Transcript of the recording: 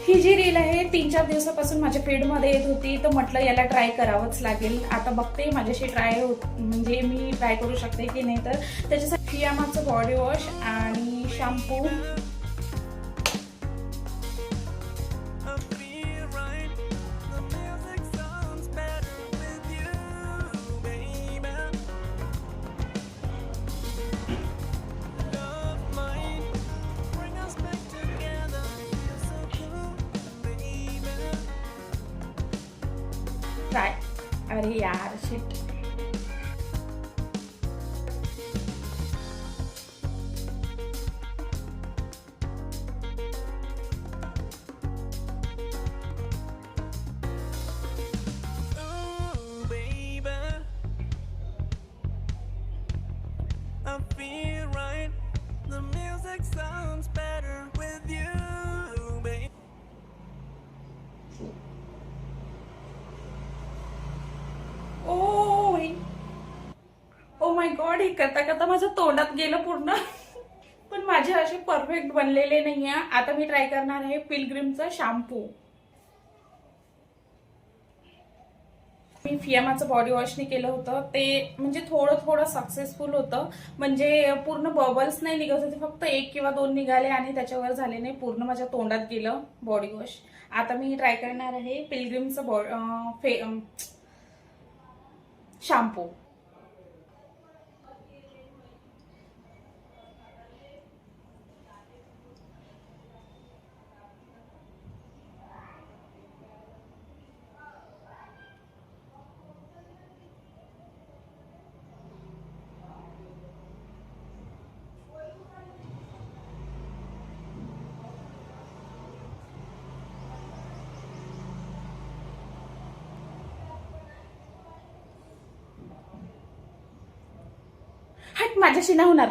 ही जी reel आहे 3-4 दिवसापासून माझ्या फीडमध्ये येत होती, तर म्हटलं याला ट्राय करावंच लागेल. आता बघते माझ्याशी म्हणजे मी ट्राय करू शकते की नाही. तर त्याच्यासाठी फियामाचं बॉडी वॉश आणि शॅम्पू, ट्राय. अरे यार shit. I feel right. The music sounds better with you, babe. Oh my God, हे करता करता माझ्या तोंडात गेलं पूर्ण. पण माझे असे परफेक्ट बनलेले नाहीये. आता मी ट्राय करणार आहे पिलग्रिमचा शॅम्पू. मी फियामाचं बॉडी वॉशने केलं होतं, ते म्हणजे थोडं थोडं सक्सेसफुल होतं. म्हणजे पूर्ण बबल्स नाही निघत होते, फक्त 1 किंवा 2 निघाले आणि त्याच्यावर झाले नाही. पूर्ण माझ्या तोंडात गेलं बॉडी वॉश. आता मी ट्राय करणार आहे पिलग्रिमचं शॅम्पू. हट, माझ्याशी नाही होणार.